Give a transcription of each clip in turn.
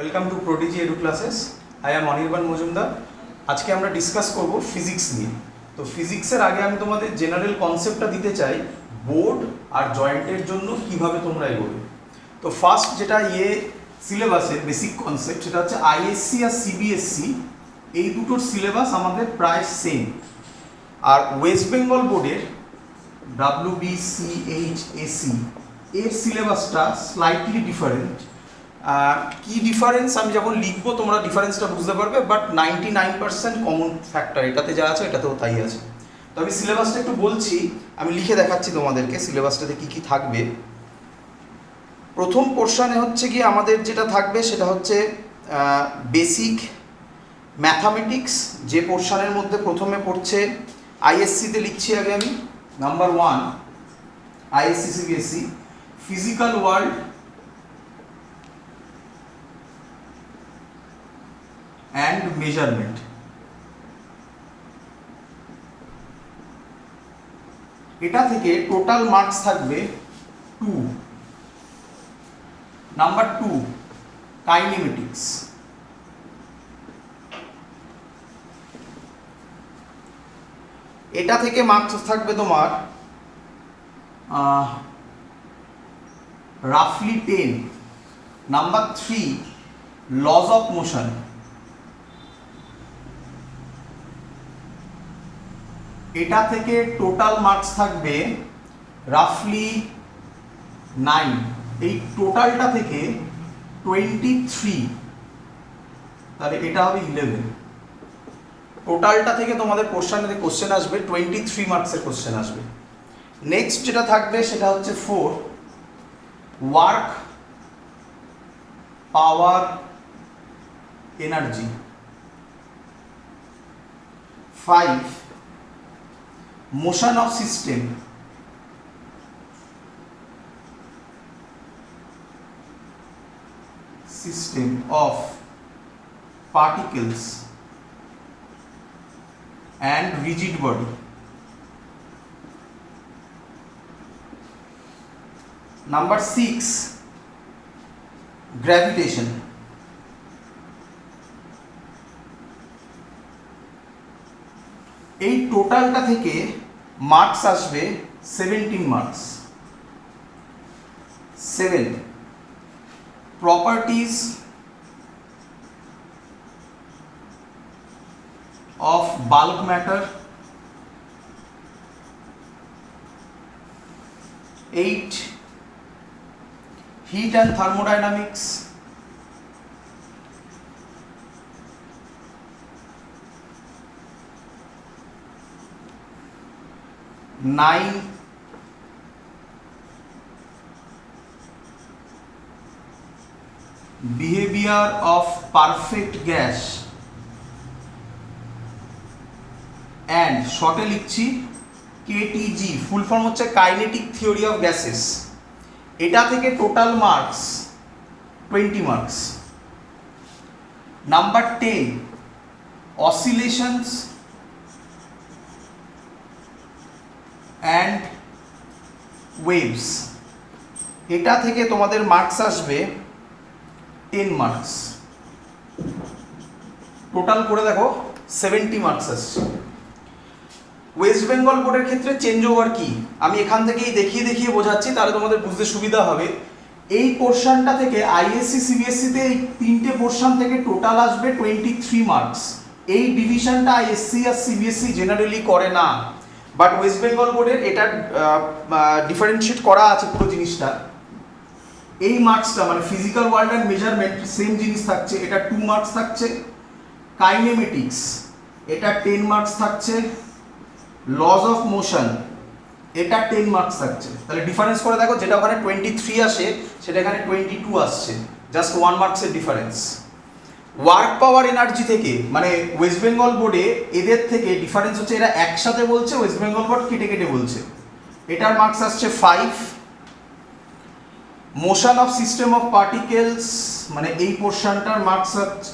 Welcome to prodigy edu classes. I am Anirban Majumdar. আজকে আমরা discuss করব ফিজিক্স নিয়ে। তো ফিজিক্সের আগে আমি তোমাদের জেনারেল কনসেপ্টটা দিতে চাই, বোর্ড আর জয়েন্টের জন্য কিভাবে তোমরা এগোবে। তো ফার্স্ট যেটা সিলেবাসের বেসিক কনসেপ্ট সেটা হচ্ছে আইএসসি আর সিবিএসসি, এই দুটোর সিলেবাস আমাদের প্রায় সেম। আর ওয়েস্ট বেঙ্গল বোর্ডের WBCHAC এর সিলেবাসটা স্লাইটলি ডিফারেন্ট। কি ডিফারেন্স আমি যখন লিখবো তোমরা ডিফারেন্সটা বুঝতে পারবে, বাট 99% কমন ফ্যাক্টর এটাতে যা আছে এটাতেও তাই আছে। তো আমি সিলেবাসটা একটু বলছি, আমি লিখে দেখাচ্ছি তোমাদেরকে সিলেবাসটাতে কি কি থাকবে। প্রথম পোর্শনে হচ্ছে কি আমাদের যেটা থাকবে সেটা হচ্ছে বেসিক ম্যাথামেটিক্স, যে পোর্শনের মধ্যে প্রথমে পড়ছে আইএসসিতে লিখছি আগে আমি number 1 ISC CBSE physical world and measurement। এটা থেকে টোটাল মার্কস থাকবে 2। নাম্বার 2 কাইনেমেটিক্স, এটা থেকে মার্কস থাকবে তোমার রাফলি 10। নাম্বার 3 লজ অফ মোশন, এটা থেকে টোটাল মার্কস থাকবে রাফলি 9। এই টোটালটা থেকে 23, তাহলে এটা হবে 11। টোটালটা থেকে তোমাদের কোশ্চেন আসবে 23 মার্কসের কোশ্চেন আসবে। নেক্সট যেটা থাকবে সেটা হচ্ছে 4 work power energy, 5 motion of system of particles and rigid body, number 6 gravitation, এই টোটালটা থেকে মার্কস আসবে 17 marks. 7 properties of bulk matter, 8 heat and thermodynamics, 9 behavior of perfect gas and শর্টে লিখছি KTG, ফুল ফর্ম হচ্ছে কাইনেটিক থিওরি অফ গ্যাসেস। এটা থেকে total marks 20 marks. Number 10 oscillations and waves, এটা থেকে তোমাদের মার্কস আসবে 10 মার্কস। টোটাল করে দেখো 70 মার্কস আসছে। ওয়েস্ট বেঙ্গল বোর্ডের ক্ষেত্রে চেঞ্জ ওভার কি আমি এখান থেকেই দেখিয়ে বোঝাচ্ছি, তাহলে তোমাদের বুঝতে সুবিধা হবে। এই পোর্শনটা থেকে আইএসসি সিবিএসসিতে এই তিনটে পোর্শন থেকে টোটাল আসবে 23 মার্কস। এই ডিভিশনটা আইএসসি আর সিবিএসসি জেনারেলি করে না, বাট ওয়েস্ট বেঙ্গল বোর্ডের এটা ডিফারেন্সিয়েট করা আছে পুরো জিনিসটা। এই মার্কসটা মানে physical world and measurement same জিনিস থাকছে, এটা 2 মার্কস থাকছে। কাইনেমেটিক্স এটা 10 মার্কস থাকছে। লজ অফ মোশন এটা 10 মার্কস থাকছে। তাহলে ডিফারেন্স করে দেখো, যেটা ওখানে 23 আসে সেটা এখানে 22 আসছে, জাস্ট 1 মার্কসের ডিফারেন্স। ওয়ার্ক পাওয়ার এনার্জি থেকে মানে ওয়েস্ট বেঙ্গল বোর্ডে এদের থেকে ডিফারেন্স হচ্ছে, এরা একসাথে বলছে, ওয়েস্ট বেঙ্গল বোর্ড কেটে কেটে বলছে। এটার মার্কস আসছে 5। Motion of system of particles মানে এই পোর্শনটার মার্কস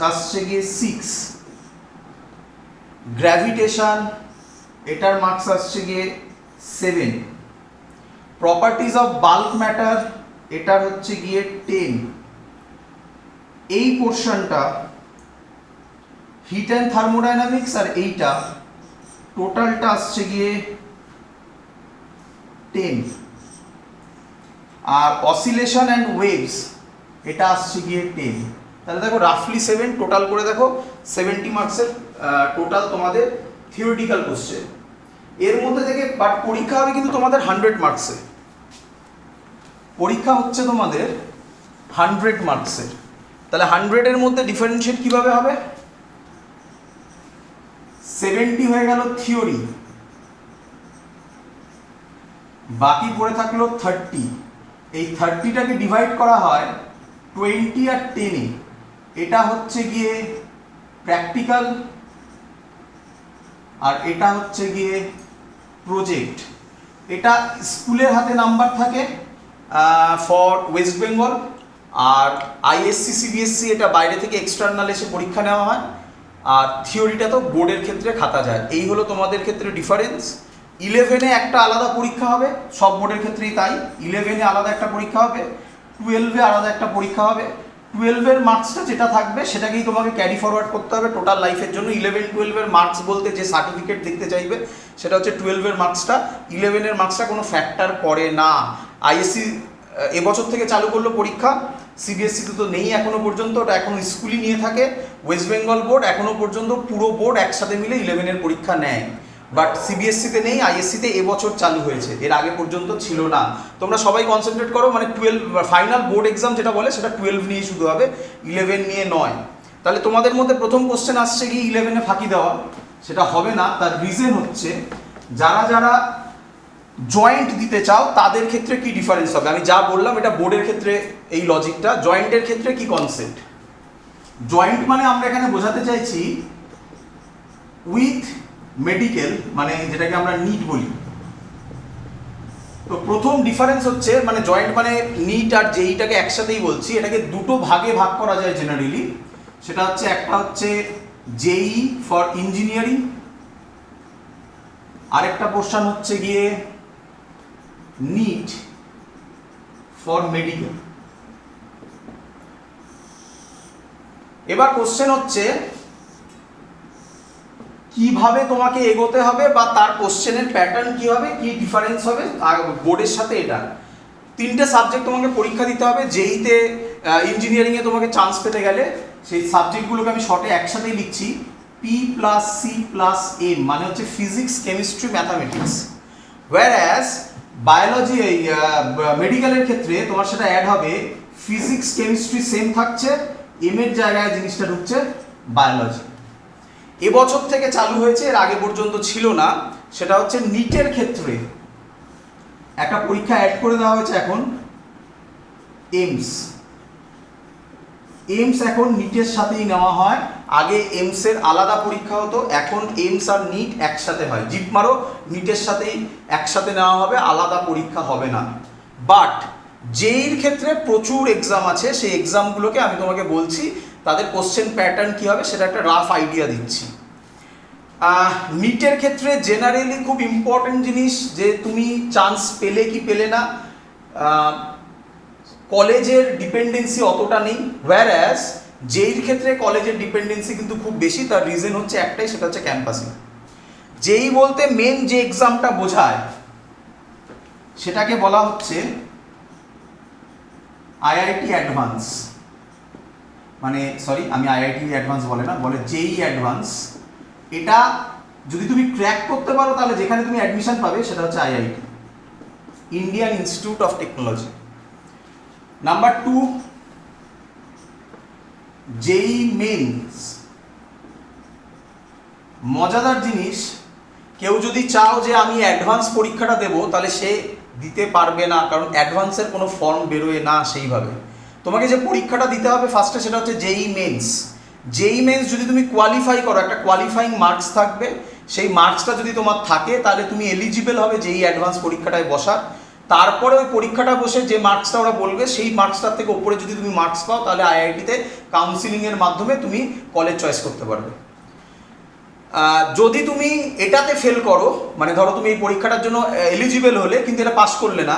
আসছে গিয়ে 6। গ্র্যাভিটেশন এটার মার্কস আসছে গিয়ে 7। প্রপার্টিজ অফ বাল্ক ম্যাটার এটার হচ্ছে গিয়ে 10। এই পোর্শনটা হিট অ্যান্ড থার্মোডাইনামিক্স, আর এইটা টোটালটা আসছে গিয়ে 10, আর অসিলেশন অ্যান্ড ওয়েভস এটা আসছে গিয়ে 10। তাহলে দেখো রাফলি 7, টোটাল করে দেখো 70 মার্কসের টোটাল তোমাদের থিওরিটিক্যাল কোশ্চেন। এর মধ্যে থেকে বাট পরীক্ষা হবে কিন্তু তোমাদের 100 মার্কসের, পরীক্ষা হচ্ছে তোমাদের 100 মার্কসের। তাহলে 100-এর মধ্যে ডিফারেন্সিয়েট কিভাবে হবে? 70 হয়ে গেল থিওরি, বাকি পড়ে থাকলো 30। এই 30টাকে ডিভাইড করা হয় 20 আর 10-এ, এটা হচ্ছে গিয়ে প্র্যাকটিক্যাল আর এটা হচ্ছে গিয়ে প্রজেক্ট। এটা স্কুলের হাতে নাম্বার থাকে ফর ওয়েস্ট বেঙ্গল, আর আইএসসি সিবিএসসি এটা বাইরে থেকে এক্সটার্নাল এসে পরীক্ষা নেওয়া হয়, আর থিওরিটা তো বোর্ডের ক্ষেত্রে খাতা যায়। এই হলো তোমাদের ক্ষেত্রে ডিফারেন্স। 11-এ একটা আলাদা পরীক্ষা হবে, সব বোর্ডের ক্ষেত্রেই তাই। 11-এ আলাদা একটা পরীক্ষা হবে, 12-এ আলাদা একটা পরীক্ষা হবে। 12-এর মার্কসটা যেটা থাকবে সেটাকেই তোমাকে ক্যারি ফরওয়ার্ড করতে হবে টোটাল লাইফের জন্য। 11-12-এর মার্কস বলতে যে সার্টিফিকেট দেখতে চাইবে সেটা হচ্ছে 12-এর মার্কসটা। 11-এর মার্কসটা কোনো ফ্যাক্টর করে না। আইএসসি এবছর থেকে চালু করলো পরীক্ষা, সিবিএসসিতে তো নেই এখনো পর্যন্ত, ওটা এখন স্কুলই নিয়ে থাকে। ওয়েস্ট বেঙ্গল বোর্ড এখনো পর্যন্ত পুরো বোর্ড একসাথে মিলে 11-এর পরীক্ষা নেয়, বাট সিবিএসসিতে নেই, আইএসসিতে এবছর চালু হয়েছে, এর আগে পর্যন্ত ছিল না। তোমরা সবাই কনসেন্ট্রেট করো, মানে 12 ফাইনাল বোর্ড এক্সাম যেটা বলে সেটা 12 নিয়ে শুধু হবে, 11 নিয়ে নয়। তাহলে তোমাদের মধ্যে প্রথম কোশ্চেন আসছে কি 11-এ ফাঁকি দেওয়া, সেটা হবে না। তার রিজন হচ্ছে যারা যারা জয়েন্ট দিতে চাও তাদের ক্ষেত্রে কি ডিফারেন্স হবে। আমি যা বললাম এটা বোর্ডের ক্ষেত্রে এই লজিকটা, জয়েন্টের ক্ষেত্রে কি কনসেপ্ট। জয়েন্ট মানে আমরা এখানে বোঝাতে চাইছি উইথ মেডিকেল, মানে যেটাকে আমরা নিট বলি। তো প্রথম ডিফারেন্স হচ্ছে, মানে জয়েন্ট মানে নিট আর জেইটাকে একসাথেই বলছি, এটাকে দুটো ভাগে ভাগ করা যায় জেনারেলি। সেটা হচ্ছে একটা হচ্ছে জেই ফর ইঞ্জিনিয়ারিং, আরেকটা পোর্শন হচ্ছে গিয়ে নিট ফর মেডিকেল। এবার কোশ্চেন হচ্ছে কিভাবে তোমাকে এগোতে হবে বা তার কোশ্চেনের প্যাটার্ন কি হবে, কি ডিফারেন্স হবে বোর্ডের সাথে। এটা 3টে সাবজেক্ট তোমাকে পরীক্ষা দিতে হবে। জেইতে ইঞ্জিনিয়ারিংয়ে তোমাকে চান্স পেতে গেলে সেই সাবজেক্টগুলোকে আমি শর্টে একসাথেই লিখছি, P+C+M, মানে হচ্ছে ফিজিক্স, কেমিস্ট্রি, ম্যাথামেটিক্স। ওয়্যারঅ্যাজ বায়োলজি মেডিকেলের ক্ষেত্রে তোমার সেটা অ্যাড হবে ফিজিক্স কেমিস্ট্রি সেম থাকছে, এম এর জায়গায় জিনিসটা ঢুকছে বায়োলজি। এবছর থেকে চালু হয়েছে, এর আগে পর্যন্ত ছিল না। সেটা হচ্ছে নিটের ক্ষেত্রে একটা পরীক্ষা অ্যাড করে দেওয়া হয়েছে এখন, এইমস। এইমস এখন নিটের সাথেই নেওয়া হয়। আগে এইমসের আলাদা পরীক্ষা হতো, এখন এইমস আর নিট একসাথে হয়। জিপমারও নিটের সাথেই একসাথে নেওয়া হবে, আলাদা পরীক্ষা হবে না। বাট জেইর ক্ষেত্রে প্রচুর এক্সাম আছে, সেই এক্সামগুলোকে আমি তোমাকে বলছি, তাদের কোশ্চেন প্যাটার্ন কী হবে সেটা একটা রাফ আইডিয়া দিচ্ছি। নিটের ক্ষেত্রে জেনারেলি খুব ইম্পর্টেন্ট জিনিস যে তুমি চান্স পেলে কি পেলে না, কলেজের ডিপেন্ডেন্সি অতটা নেই। ওয়্যারঅ্যাজ জেইর ক্ষেত্রে কলেজের ডিপেন্ডেন্সি কিন্তু খুব বেশি। তার রিজন হচ্ছে একটাই, সেটা হচ্ছে ক্যাম্পাসিং। জেই বলতে মেন যে এক্সামটা বোঝায় সেটাকে বলা হচ্ছে আইআইটি অ্যাডভান্স, মানে সরি আমি আইআইটি অ্যাডভান্স বলে না, বলে জেই অ্যাডভান্স। এটা যদি তুমি ক্র্যাক করতে পারো তাহলে যেখানে তুমি অ্যাডমিশন পাবে সেটা হচ্ছে IIT, Indian Institute of Technology. Number 2 JEE Mains. মজাদার জিনিস, কেউ যদি চাও যে আমি অ্যাডভান্স পরীক্ষাটা দেবো তাহলে সে দিতে পারবে না, কারণ অ্যাডভান্সের কোনো ফর্ম বেরোয় না সেইভাবে। তোমাকে যে পরীক্ষাটা দিতে হবে ফার্স্টে সেটা হচ্ছে জেই মেন্স। জেই মেন্স যদি তুমি কোয়ালিফাই করো, একটা কোয়ালিফাইং মার্কস থাকবে, সেই মার্কসটা যদি তোমার থাকে তাহলে তুমি এলিজিবল হবে জেই অ্যাডভান্স পরীক্ষাটায় বসা। তারপরে ওই পরীক্ষাটা বসে যে মার্কসটা ওরা বলবে সেই মার্কসটার থেকে ওপরে যদি তুমি মার্কস পাও তাহলে আইআইটিতে কাউন্সিলিংয়ের মাধ্যমে তুমি কলেজ চয়েস করতে পারবে। যদি তুমি এটাতে ফেল করো, মানে ধরো তুমি এই পরীক্ষাটার জন্য এলিজিবল হলে কিন্তু এটা পাস করলে না,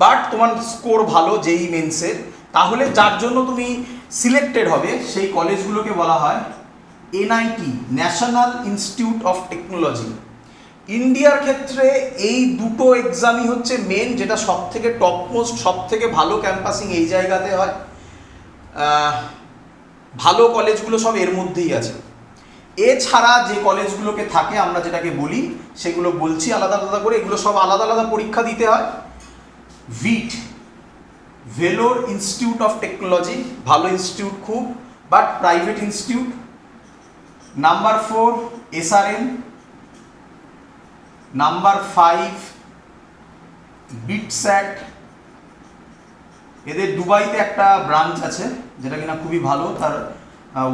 বাট তোমার স্কোর ভালো জেই মেন্সের, তাহলে যার জন্য তুমি সিলেক্টেড হবে সেই কলেজগুলোকে বলা হয় NIT, national institute of technology. ইন্ডিয়ার ক্ষেত্রে এই দুটো এক্সামই হচ্ছে মেন, যেটা সব থেকে টপমোস্ট, সব থেকে ভালো ক্যাম্পাসিং এই জায়গাতে হয়। ভালো কলেজগুলো সব এর মধ্যেই আছে। এছাড়া যে কলেজগুলোকে থাকে আমরা যেটাকে বলি, সেগুলো বলছি আলাদা আলাদা করে, এগুলো সব আলাদা আলাদা পরীক্ষা দিতে হয়। ভিট, ভেলোর ইনস্টিটিউট অফ টেকনোলজি, ভালো ইনস্টিটিউট খুব, but private institute. Number 4 SRM, number 5 বিটস্যাট। এদের দুবাইতে একটা ব্রাঞ্চ আছে যেটা কিনা খুবই ভালো, তার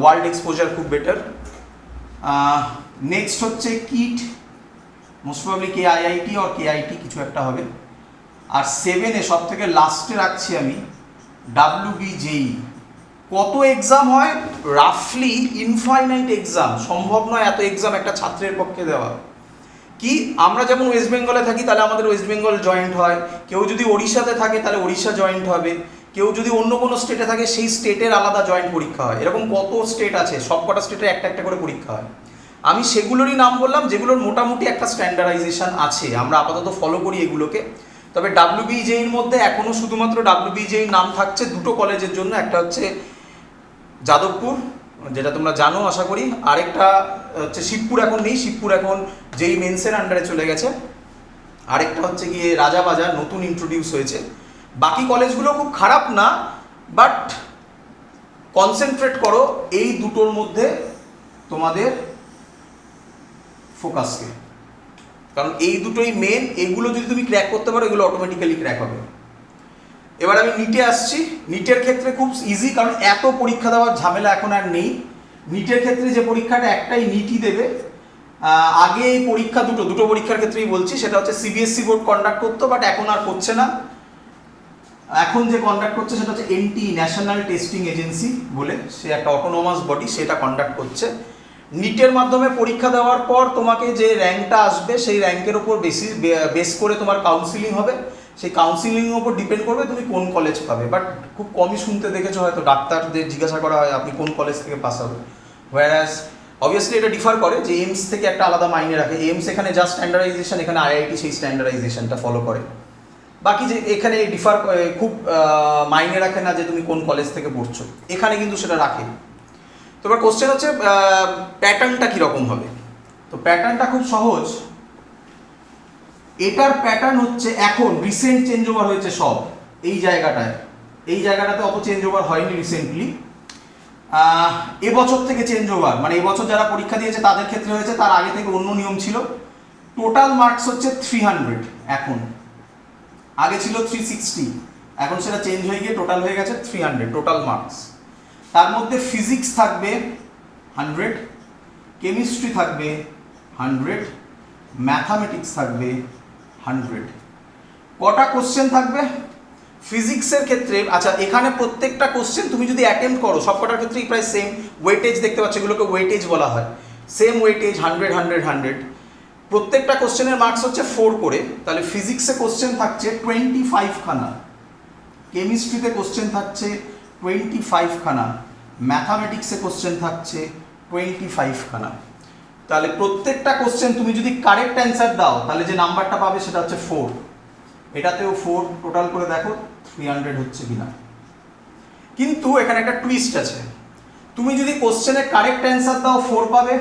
ওয়ার্ল্ড এক্সপোজার খুব বেটার। নেক্সট হচ্ছে কিট, মোস্ট প্রবাবলি KIIT আর KIT কিছু একটা হবে। আর 7-এ সব থেকে লাস্টে রাখছি আমি WBJEE। কত এক্সাম হয়? রাফলি ইনফাইনাইট এক্সাম, সম্ভব নয় এত এক্সাম একটা ছাত্রের পক্ষে দেওয়া। কি আমরা যেমন ওয়েস্ট বেঙ্গলে থাকি তাহলে আমাদের ওয়েস্ট বেঙ্গল জয়েন্ট হয়, কেউ যদি ওড়িশাতে থাকে তাহলে ওড়িশা জয়েন্ট হবে, কেউ যদি অন্য কোনো স্টেটে থাকে সেই স্টেটের আলাদা জয়েন্ট পরীক্ষা হয়। এরকম কত স্টেট আছে, সব কটা স্টেটে একটা একটা করে পরীক্ষা হয়। আমি সেগুলোরই নাম বললাম যেগুলোর মোটামুটি একটা স্ট্যান্ডার্ডাইজেশন আছে, আমরা আপাতত ফলো করি এগুলোকে। তবে WBJEEর মধ্যে এখনও শুধুমাত্র WBJEE নাম থাকছে দুটো কলেজের জন্য, একটা হচ্ছে যাদবপুর, যেটা তোমরা জানো আশা করি, আরেকটা হচ্ছে শিবপুর, এখন নেই, শিবপুর এখন যেই মেন্সের আন্ডারে চলে গেছে। আরেকটা হচ্ছে গিয়ে রাজাবাজার, নতুন ইন্ট্রোডিউস হয়েছে। বাকি কলেজগুলো খুব খারাপ না, বাট কনসেন্ট্রেট করো এই দুটোর মধ্যে তোমাদের ফোকাসকে, কারণ এই দুটোই মেন। এগুলো যদি তুমি ক্র্যাক করতে পারো এগুলো অটোমেটিক্যালি ক্র্যাক হবে। এবার আমি নিটে আসছি। নিটের ক্ষেত্রে খুব ইজি, কারণ এত পরীক্ষা দেওয়ার ঝামেলা এখন আর নেই। নিটের ক্ষেত্রে যে পরীক্ষাটা একটাই নিটই দেবে। আগে এই পরীক্ষা দুটো পরীক্ষার ক্ষেত্রেই বলছি, সেটা হচ্ছে CBSE বোর্ড কন্ডাক্ট করতো, বাট এখন আর করছে না। এখন যে কন্ডাক্ট করছে সেটা হচ্ছে NTE, ন্যাশনাল টেস্টিং এজেন্সি বলে, সে একটা অটোনোমাস বডি, সেটা কন্ডাক্ট করছে। নিটের মাধ্যমে পরীক্ষা দেওয়ার পর তোমাকে যে র্যাঙ্কটা আসবে সেই র্যাঙ্কের ওপর বেস করে তোমার কাউন্সিলিং হবে। সেই কাউন্সিলিংয়ের ওপর ডিপেন্ড করবে তুমি কোন কলেজ পাবে। বাট খুব কমই শুনতে দেখেছো হয়তো ডাক্তারদের জিজ্ঞাসা করা হয় আপনি কোন কলেজ থেকে পাস হবে, হোয়ারাস অবভিয়াসলি এটা ডিফার করে যে এইমস থেকে একটা আলাদা মাইনে রাখে। এইমস এখানে জাস্ট স্ট্যান্ডার্ডাইজেশন, এখানে IIT সেই স্ট্যান্ডার্ডাইজেশনটা ফলো করে। বাকি যে এখানে ডিফার খুব মাইনে রাখে না যে তুমি কোন কলেজ থেকে পড়ছো, এখানে কিন্তু সেটা রাখে। তো এবার কোশ্চেন হচ্ছে প্যাটার্নটা কীরকম হবে। তো প্যাটার্নটা খুব সহজ। এটার প্যাটার্ন হচ্ছে এখন রিসেন্ট চেঞ্জ ওভার হয়েছে সব এই জায়গাটাতে অত চেঞ্জ ওভার হয়নি রিসেন্টলি। এবছর থেকে চেঞ্জ ওভার, মানে এবছর যারা পরীক্ষা দিয়েছে তাদের ক্ষেত্রে হয়েছে, তার আগে থেকে অন্য নিয়ম ছিল। টোটাল মার্কস হচ্ছে 300 এখন, আগে ছিল 360, এখন সেটা চেঞ্জ হয়ে গিয়ে টোটাল হয়ে গেছে 300 টোটাল মার্কস। তার মধ্যে ফিজিক্স থাকবে 100, কেমিস্ট্রি থাকবে 100, ম্যাথামেটিক্স থাকবে 100। কটা কোশ্চেন থাকবে ফিজিক্সের ক্ষেত্রে? আচ্ছা, এখানে প্রত্যেকটা কোশ্চেন তুমি যদি অ্যাটেম্প্ট করো সব কটার ক্ষেত্রেই প্রায় সেম ওয়েটেজ দেখতে পাচ্ছ, এগুলোকে ওয়েটেজ বলা হয়। Same weightage 100 100 100। প্রত্যেকটা কোশ্চেনের মার্কস হচ্ছে 4 করে, তাহলে ফিজিক্সে কোশ্চেন থাকছে 25 খানা, কেমিস্ট্রিতে কোশ্চেন থাকছে 25 খানা, ম্যাথামেটিক্সে কোশ্চেন থাকছে 25 খানা। তাহলে প্রত্যেকটা কোশ্চেন তুমি যদি কারেক্ট অ্যান্সার দাও তাহলে যে নাম্বারটা পাবে সেটা হচ্ছে 4। এটাতেও 4, টোটাল করে দেখো 300 হচ্ছে কিনা। কিন্তু এখানে একটা টুইস্ট আছে, তুমি যদি কোশ্চেনে কারেক্ট অ্যান্সার দাও 4 পাবে,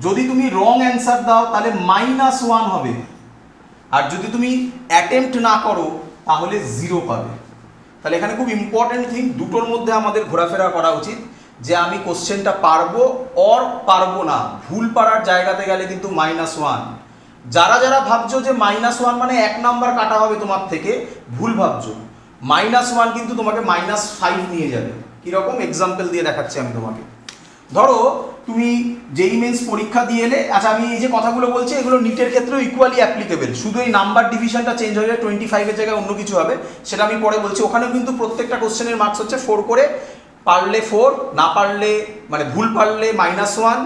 যদি তুমি রং অ্যান্সার দাও তাহলে -1 হবে, আর যদি তুমি অ্যাটেম্প্ট না করো তাহলে 0 পাবে। তাহলে এখানে খুব ইম্পর্টেন্ট থিং, দুটোর মধ্যে আমাদের ঘোরাফেরা করা উচিত, যে আমি কোশ্চেনটা পারবো অর পারবো না। ভুল পারার জায়গাতে গেলে কিন্তু -1। যারা যারা ভাবছো যে -1 মানে 1 নাম্বার কাটা হবে তোমার থেকে, ভুল ভাবছো। -1 কিন্তু তোমাকে -5 নিয়ে যাবে। কীরকম এক্সাম্পল দিয়ে দেখাচ্ছি আমি তোমাকে। ধরো তুমি JEE মেন্স পরীক্ষা দিয়ে এলে, আচ্ছা আমি এই যে কথাগুলো বলছি এগুলো নিটের ক্ষেত্রেও ইকুয়ালি অ্যাপ্লিকেবল, শুধু এই নাম্বার ডিভিশনটা চেঞ্জ হয়ে যায়, 25-এর জায়গায় অন্য কিছু হবে, সেটা আমি পরে বলছি। ওখানেও কিন্তু প্রত্যেকটা কোশ্চেনের মার্কস হচ্ছে 4 করে, পারলে 4, না পারলে মানে ভুল পারলে -1,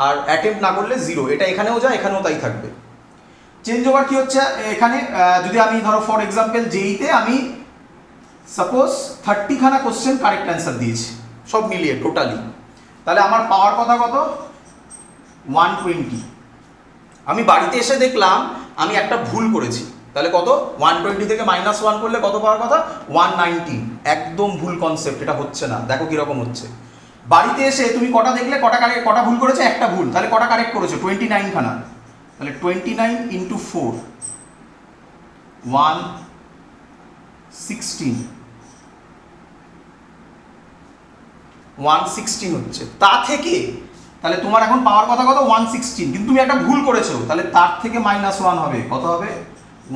আর অ্যাটেম্প্ট না করলে 0। এটা এখানেও যায়, এখানেও তাই থাকবে। চেঞ্জ ওভার কি হচ্ছে এখানে, যদি আমি ধরো ফর এক্সাম্পল JEE-তে আমি সাপোজ 30 খানা কোশ্চেন কারেক্ট অ্যান্সার দিয়েছি, সব মিলিয়ে টোটালি। তাহলে আমার পাওয়ার কথা কত? 120। আমি বাড়িতে এসে দেখলাম আমি একটা ভুল করেছি, তাহলে কত? 120 থেকে -1 করলে কত পাওয়ার কথা? 119। একদম ভুল কনসেপ্ট, এটা হচ্ছে না। দেখো কিরকম হচ্ছে। বাড়িতে এসে তুমি কটা দেখলে, কটা ভুল করেছে? একটা ভুল। তাহলে কটা কারেক্ট করেছো? 29 খানা। তাহলে 29 × 4 116 হচ্ছে। তা থেকে তাহলে তোমার এখন পাওয়ার কথা কত? 116, কিন্তু তুমি একটা ভুল করেছো, তাহলে তার থেকে -1 হবে। কত হবে?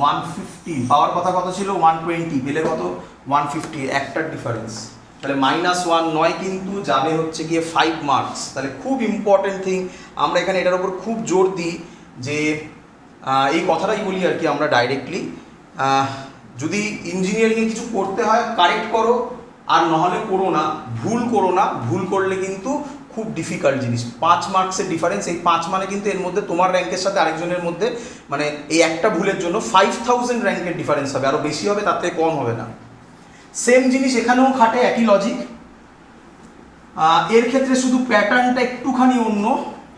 115। পাওয়ার কথা কত ছিল? 120, পেলে কত? 150, একটার ডিফারেন্স। তাহলে -1 নয়, কিন্তু যাবে হচ্ছে গিয়ে 5 মার্কস। তাহলে খুব ইম্পর্টেন্ট থিং, আমরা এখানে এটার উপর খুব জোর দিই যে এই কথাটাই বলি আর কি আমরা ডাইরেক্টলি, যদি ইঞ্জিনিয়ারিংয়ে কিছু করতে হয় কারেক্ট করো, আর নহলে করো না, ভুল করো না। ভুল করলে কিন্তু খুব ডিফিকাল্ট জিনিস। 5 মার্কসের ডিফারেন্স, এই 5 মানে কিন্তু এর মধ্যে তোমার র্যাঙ্কের সাথে আরেকজনের মধ্যে, মানে এই একটা ভুলের জন্য 5000 র্যাঙ্কের ডিফারেন্স হবে, আরও বেশি হবে, তার থেকে কম হবে না। সেম জিনিস এখানেও খাটে, একই লজিক। এর ক্ষেত্রে শুধু প্যাটার্নটা একটুখানি অন্য।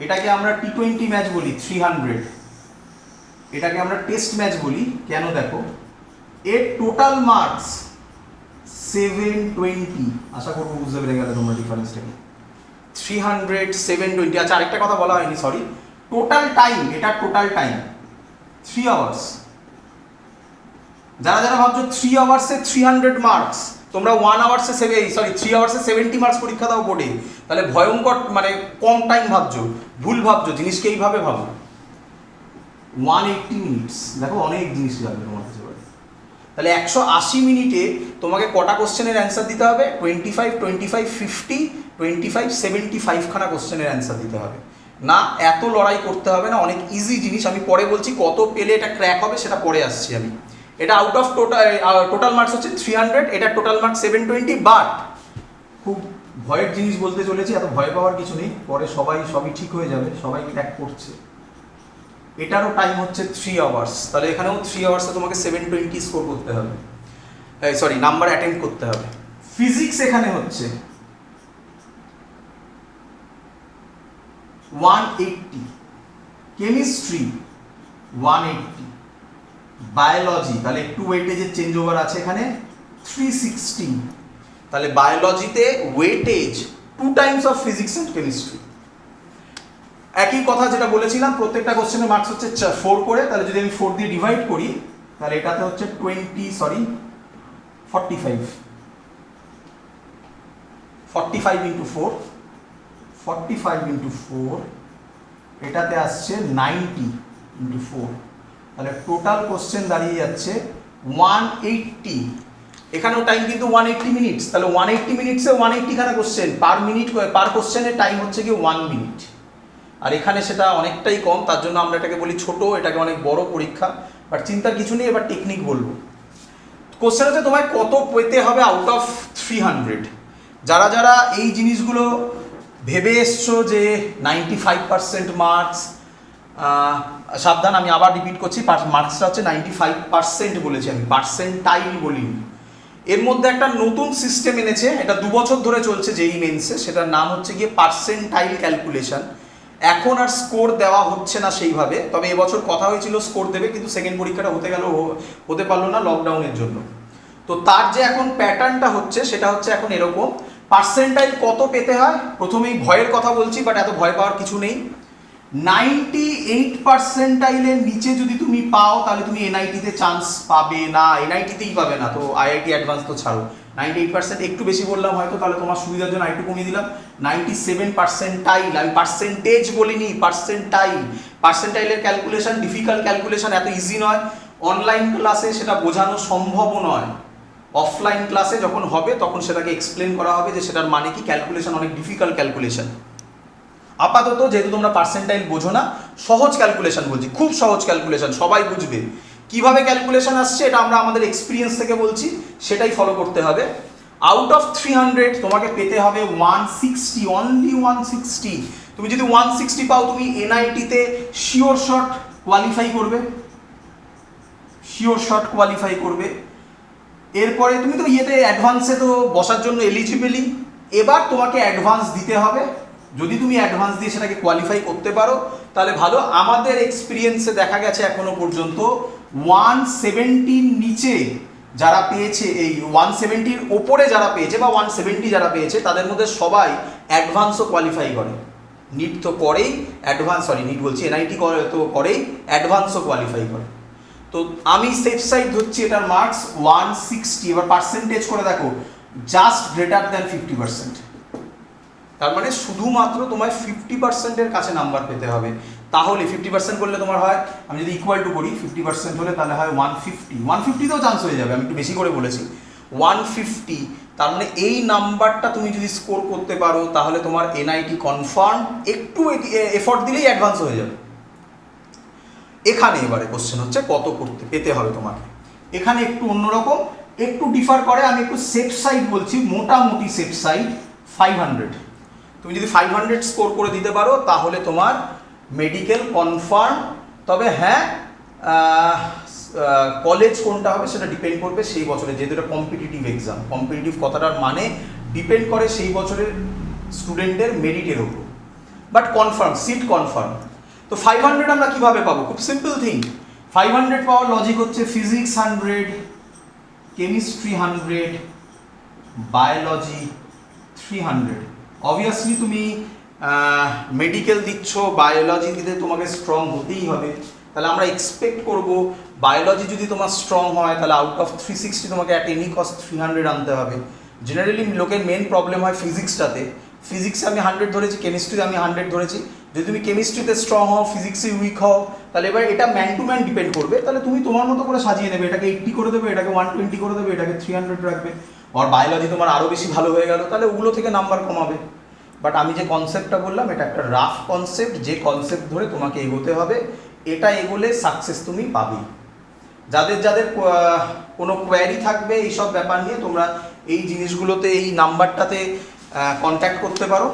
এটাকে আমরা T20 ম্যাচ বলি 300, এটাকে আমরা টেস্ট ম্যাচ বলি। কেন? দেখো, এর টোটাল মার্কস 720। আশা করবো বুঝতে পেরে গেলে তোমরা ডিফারেন্সটাকে। 300, 720। আচ্ছা, আরেকটা কথা বলা হয়নি, সরি। টোটাল টাইম, এটা টোটাল টাইম 3 আওয়ার্স। যারা যারা ভাবছো 3 আওয়ার্সে 300 মার্কস, তোমরা 1 আওয়ার্সে 3 আওয়ার্সে 70 মার্কস পরীক্ষা দাও বোর্ডে, তাহলে ভয়ঙ্কর মানে কম টাইম ভাবছো, ভুল ভাবছো। জিনিসকে এইভাবে ভাবো। 180 মিনিটস, দেখো অনেক জিনিস লাগবে তোমার কাছে। তাহলে 180 মিনিটে তোমাকে কটা কোশ্চেনের অ্যান্সার দিতে হবে? 25, 25, 50, 25, 75 খানা কোশ্চেনের অ্যান্সার দিতে হবে। না, এত লড়াই করতে হবে না, অনেক ইজি জিনিস। আমি পরে বলছি কত পেলে এটা ক্র্যাক হবে, সেটা পরে আসছি আমি। এটা আউট অফ টোটাল মার্কস হচ্ছে 300, এটা টোটাল মার্কস 720। বাট খুব ভয়ের জিনিস বলতে চলেছি, এত ভয় পাওয়ার কিছু নেই, পরে সবই ঠিক হয়ে যাবে, সবাই ক্র্যাক করছে। এটারও টাইম হচ্ছে 3 আওয়ার্স। তাহলে এখানেও 3 আওয়ার্সে তোমাকে 720 স্কোর করতে হবে, নাম্বার অ্যাটেন্ড করতে হবে। ফিজিক্স এখানে হচ্ছে 180, কেমিস্ট্রি 180, বায়োলজি, তাহলে একটু ওয়েটেজের চেঞ্জ ওভার আছে এখানে, 360। তাহলে বায়োলজিতে weightage 2 times of physics and chemistry. একই কথা যেটা বলেছিলাম, প্রত্যেকটা কোশ্চেনের মার্কস হচ্ছে 4 করে। তাহলে যদি আমি 4 দিয়ে ডিভাইড করি, তাহলে এটাতে হচ্ছে 45 × 4, 45 × 4, এটাতে আসছে 90 × 4। তাহলে টোটাল কোশ্চেন দাঁড়িয়ে যাচ্ছে 180। এখানেও টাইম কিন্তু 180 মিনিটস। তাহলে 180 মিনিটসে 180 খানা কোশ্চেন, পার কোশ্চেনের টাইম হচ্ছে কি 1 মিনিট। আর এখানে সেটা অনেকটাই কম, তার জন্য আমরা এটাকে বলি ছোট, এটাকে অনেক বড় পরীক্ষা। বাট চিন্তার কিছু নেই, এবার টেকনিক বলবো। কোশ্চেন হচ্ছে তোমায় কত পেতে হবে আউট অফ 300। যারা যারা এই জিনিসগুলো ভেবে এসছো যে 95% মার্কস, সাবধান, আমি আবার রিপিট করছি, মার্কসটা হচ্ছে 95% বলেছি আমি, পার্সেন্টাইল বলিনি। এর মধ্যে একটা নতুন সিস্টেম এনেছে, এটা 2 বছর ধরে চলছে যেই মেন্সে, সেটার নাম হচ্ছে গিয়ে পার্সেন্টাইল ক্যালকুলেশন। এখন আর স্কোর দেওয়া হচ্ছে না সেইভাবে, তবে এবছর কথা হয়েছিল স্কোর দেবে, কিন্তু সেকেন্ড পরীক্ষাটা হতে পারলো না লকডাউনের জন্য। তো তার যে এখন প্যাটার্নটা হচ্ছে সেটা হচ্ছে এখন এরকম। পার্সেন্টাইল কত পেতে হয়? প্রথমেই ভয়ের কথা বলছি, বাট এত ভয় পাওয়ার কিছু নেই। 98 পার্সেন্টাইলের নিচে যদি তুমি পাও, তাহলে তুমি এনআইটিতে চান্স পাবে না, এনআইটিতেই পাবে না। তো আইআইটি অ্যাডভান্স তো ছাড়ো। 98% একটু বেশি বললাম হয়তো, তাহলে তোমার সুবিধার জন্য একটু কমিয়ে দিলাম। 97 পার্সেন্টাইল, আমি পার্সেন্টেজ বলিনি, পার্সেন্টাইল। পার্সেন্টাইলের ক্যালকুলেশন ডিফিকাল্ট ক্যালকুলেশন, এত ইজি নয়। অনলাইন ক্লাসে সেটা বোঝানো সম্ভব নয়। অফলাইন ক্লাসে যখন হবে তখন সেটাকে এক্সপ্লেন করা হবে যে সেটার মানে কি, ক্যালকুলেশন অনেক ডিফিকাল্ট ক্যালকুলেশন। আপাতত যেহেতু তোমরা পার্সেন্টাইল বোঝো না, সহজ ক্যালকুলেশন বলছি, খুব সহজ ক্যালকুলেশন, সবাই বুঝবে। কিভাবে ক্যালকুলেশন আসছে এটা আমরা আমাদের এক্সপিরিয়েন্স থেকে বলছি, সেটাই ফলো করতে হবে। আউট অফ 300 তোমাকে পেতে হবে 160, অনলি 160। তুমি যদি 160 পাও, তুমি এনআইটিতে শিওর শট কোয়ালিফাই করবে। এরপরে তুমি তো ইয়েতে অ্যাডভান্সে তো বসার জন্য এলিজিবলই, এবার তোমাকে অ্যাডভান্স দিতে হবে। যদি তুমি অ্যাডভান্স দিয়ে সেটাকে কোয়ালিফাই করতে পারো তাহলে ভালো। আমাদের এক্সপিরিয়েন্সে দেখা গেছে এখনো পর্যন্ত 170 নিচে যারা পেয়েছে, এই 170 ওপরে যারা পেয়েছে বা 170 যারা পেয়েছে তাদের মধ্যে সবাই অ্যাডভান্সও কোয়ালিফাই করে। নিট তো করেই, অ্যাডভান্স নিট বলছি এনআইটি তো করেই, অ্যাডভান্সও কোয়ালিফাই করে। তো আমি সেফ সাইড ধরছি এটার মার্কস 160। এবার পার্সেন্টেজ করে দেখো, জাস্ট গ্রেটার দ্যান 50%। তার মানে শুধুমাত্র তোমায় 50%-এর কাছে নাম্বার পেতে হবে। তাহলে 50% করলে তোমার হয়, আমি যদি ইকুয়াল টু করি 50% হলে তাহলে হয় 150তেও চান্স হয়ে যাবে। আমি একটু বেশি করে বলেছি 150। তার মানে এই নাম্বারটা তুমি যদি স্কোর করতে পারো তাহলে তোমার এনআইটি কনফার্ম, একটু এফোর্ট দিলেই অ্যাডভান্স হয়ে যাবে। এখানে এবারে কোশ্চেন হচ্ছে কত করতে পেতে হবে তোমাকে। এখানে একটু অন্যরকম, একটু ডিফার করে। আমি একটু সেফ সাইড বলছি, মোটামুটি সেফ সাইড 500। তুমি যদি 500 স্কোর করে দিতে পারো তাহলে তোমার মেডিকেল কনফার্ম। তবে হ্যাঁ, কলেজ কোনটা হবে সেটা ডিপেন্ড করবে সেই বছরে, যেহেতু এটা কম্পিটিটিভ এক্সাম। কম্পিটিটিভ কথাটার মানে ডিপেন্ড করে সেই বছরের স্টুডেন্টের মেরিটের উপর, বাট কনফার্ম, সিট কনফার্ম। তো 500 আমরা কিভাবে পাবো? খুব সিম্পল থিং। 500 পাওয়ার লজিক হচ্ছে ফিজিক্স 100, কেমিস্ট্রি 100, বায়োলজি 300। অবভিয়াসলি তুমি মেডিকেল দিচ্ছ, বায়োলজি দিতে তোমাকে স্ট্রং হতেই হবে। তাহলে আমরা এক্সপেক্ট করব বায়োলজি যদি তোমার স্ট্রং হয় তাহলে আউট অফ 360 তোমাকে অ্যাট এনি কস্ট 300 আনতে হবে। জেনারেলি লোকের মেন প্রবলেম হয় ফিজিক্সটাতে। ফিজিক্সে আমি 100 ধরেছি, কেমিস্ট্রিতে আমি 100 ধরেছি। যদি তুমি কেমিস্ট্রিতে স্ট্রং হও, ফিজিক্সে উইক হও, তাহলে এবার এটা ম্যান টু ম্যান ডিপেন্ড করবে। তাহলে তুমি তোমার মতো করে সাজিয়ে নেবে, এটাকে 80 করে দেবে, এটাকে 120 করে দেবে, এটাকে 300 রাখবে। আর বায়োলজি তোমার আরও বেশি ভালো হয়ে গেল, তাহলে ওগুলো থেকে নাম্বার কমাবে। বাট আমি যে কনসেপ্টটা বললাম এটা একটা রাফ কনসেপ্ট, যে কনসেপ্ট ধরে তোমাকে এগোতে হবে। এটা এগোলে সাকসেস তুমি পাবেই। যাদের যাদের কোনো কোয়ারি থাকবে এইসব ব্যাপার নিয়ে তোমরা এই জিনিসগুলোতে, এই নাম্বারটাতে কন্ট্যাক্ট করতে পারো।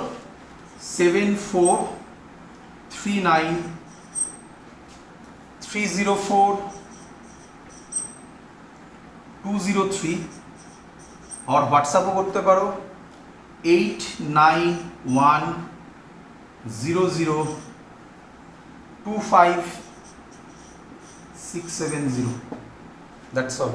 7439304203 আর হোয়াটসঅ্যাপও করতে পারো 8910025670। That's all.